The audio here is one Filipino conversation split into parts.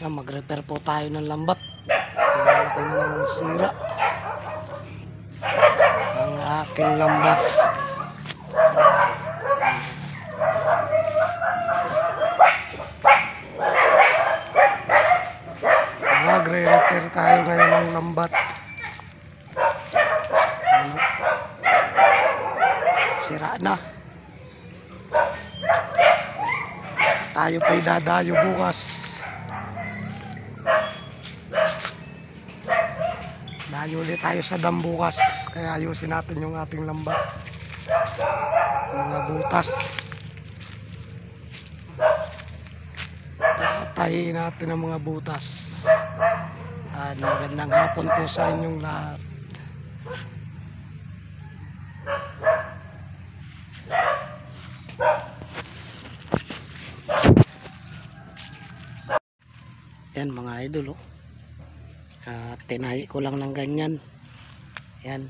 Mag-repair po tayo ng lambat. Malaki na ng sira ang aking lambat. Magre-repair tayo ngayon ng lambat. Sira na. Tayo pa'y dadayo bukas. Dayo ulit tayo sa dam bukas. Kaya ayusin natin yung ating lambat. Mga butas. Tatahiin natin ang mga butas. At magandang hapon po sa inyong lahat. Yan mga idol, oh. Tinahi ko lang ng ganyan. Yan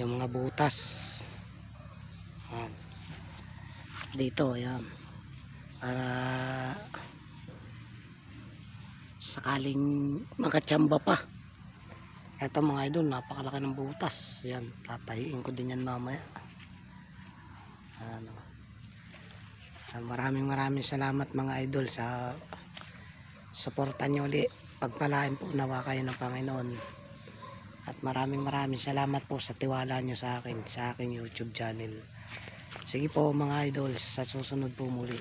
yung mga butas. Dito yan, para sakaling magkatsamba pa. Ito mga idol, napakalaki ng butas. Yan, tatahiin ko din yan mamaya. Maraming salamat mga idol sa suporta nyo ulit. Pagpalain po nawa kayo ng Panginoon. At maraming salamat po sa tiwala nyo sa akin, sa aking YouTube channel. Sige po mga idol, sa susunod po muli.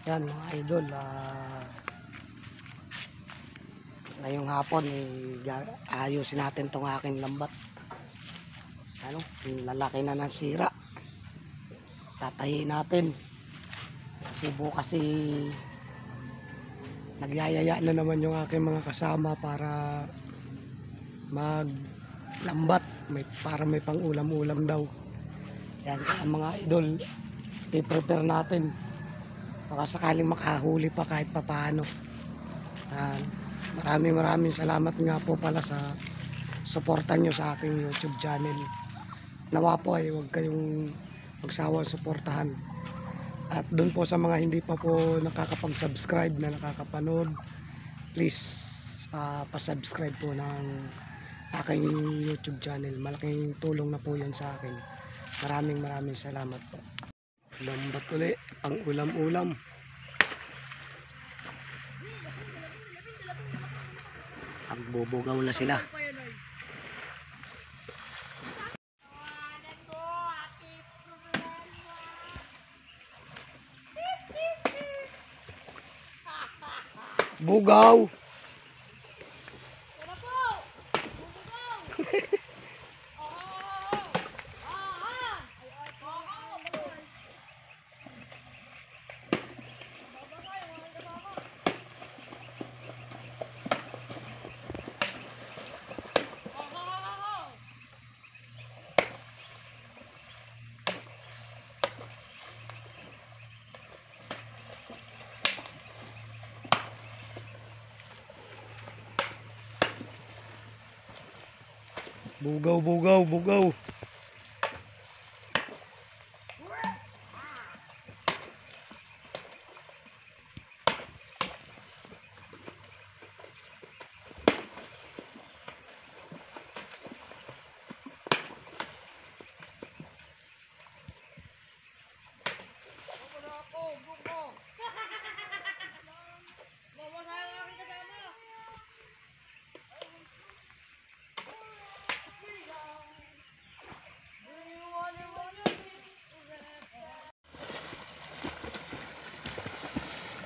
Yan mga idol, ngayong hapon ayusin natin tong aking lambat. Lalaki na ng sira. Tatahiin natin. Kasi bukas nagyayaya na naman yung aking mga kasama para maglambat. Para may pang ulam-ulam daw. Yan ang mga idol, i-prepare natin. Baka sakaling makahuli pa kahit papaano. Maraming salamat nga po pala sa suporta nyo sa aking YouTube channel. Nawa po ay huwag kayong magsawang suportahan. At doon po sa mga hindi pa po nakakapag-subscribe na nakakapanood, please pasubscribe po ng aking YouTube channel. Malaking tulong na po yun sa akin. Maraming salamat po. Lambat uli ang ulam-ulam. Agbubugaw na sila. Bugaw. Bugaw.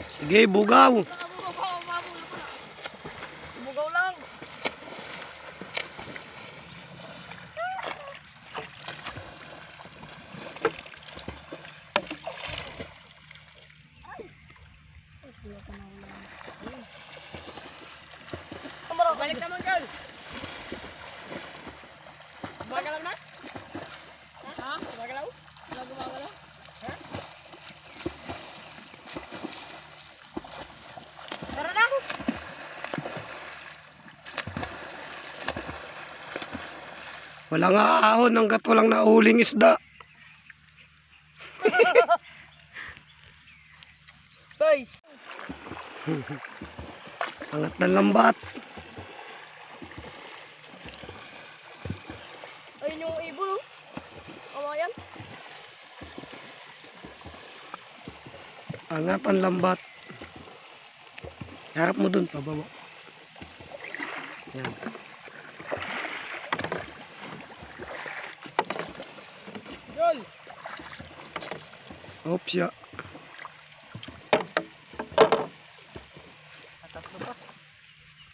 Sige, bugaw. Bugaw lang. Balik naman, Gal. Gumagalaw na? Ha? Gumagalaw? Wala gumagalaw? Ha? Tara na! Walang ahon hanggat walang nauling isda. Guys! Angat ng lambat. Ayun yung ibon, oh. Kawayan. Angat ang lambat. Harap mo dun, pababa. Yan. Yun! Oops, ya. Tatlo pa.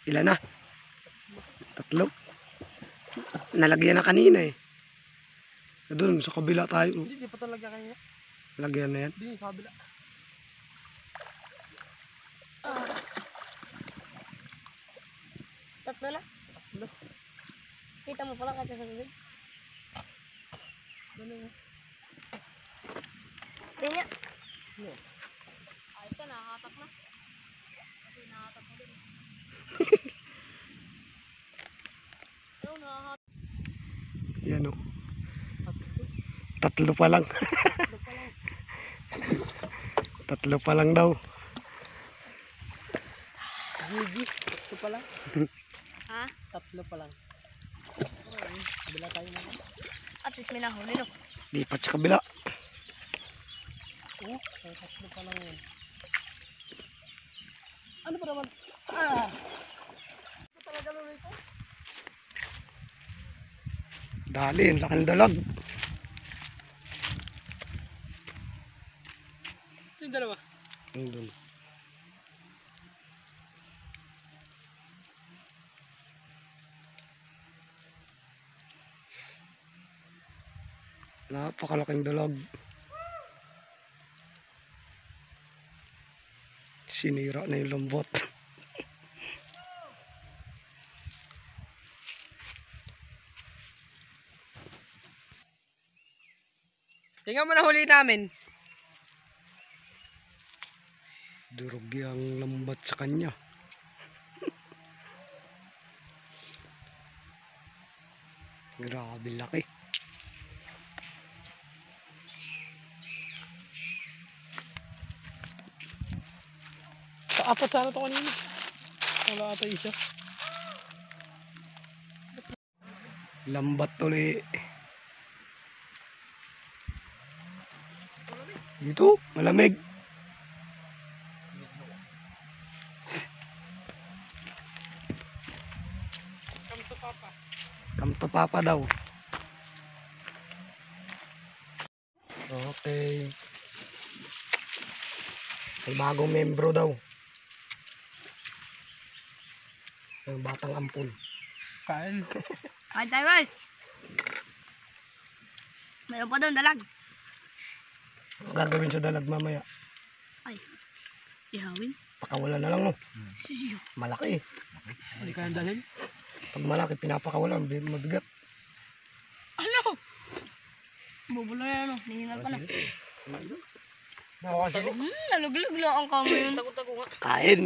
Ilan na? Tatlo. Nalagyan na kanina eh. Doon sa kabila tayo. Hindi pa talaga kanina. Lagyan na yan. Hindi, sa kabila. Tatlo na? Tatlo. Kita mo pala kahit sa bibig. Ganun. Tingnan. Ay, ito nakahatak na. Kasi nakahatak mo din. Ito nakahatak. Yan o. Tatlo pa lang. Tatlo pa lang daw. Gigi. Ito pa lang. Ha? Tatlo pa lang. Bila tayo na. At least may nahuli, no? Lipat sa kabila. Oo, tatlo pa lang yun. Ano pa naman? Ah! Ito talaga lalo ito? Dali, ang laking dalag. Ito yung dalawa. Doon. Napakalaking dalag. Sinira na yung lambot. Tingnan mo na huli namin. Durog yung lambat sa kanya. Grabe laki. Apat sana ito kanina. Wala ata isa. Lambat tuli. Dito, malamig. Come to Papa daw. Okay. May bagong membro daw. Yung batang ampun. Kain. Kain tayo guys. Meron pa doon dalag. Ang gagawin sa dalag mamaya? Ay, ihawin. Pakawalan na lang no. Siyo. Malaki. Hindi kaya dalhin. Pag malaki pinapakawalan, mabigat. Ano? Bubula na ano, nihingal ka na. Nakakasya. Naluglag lang ang kamay yun. Tago-tago nga. Kain.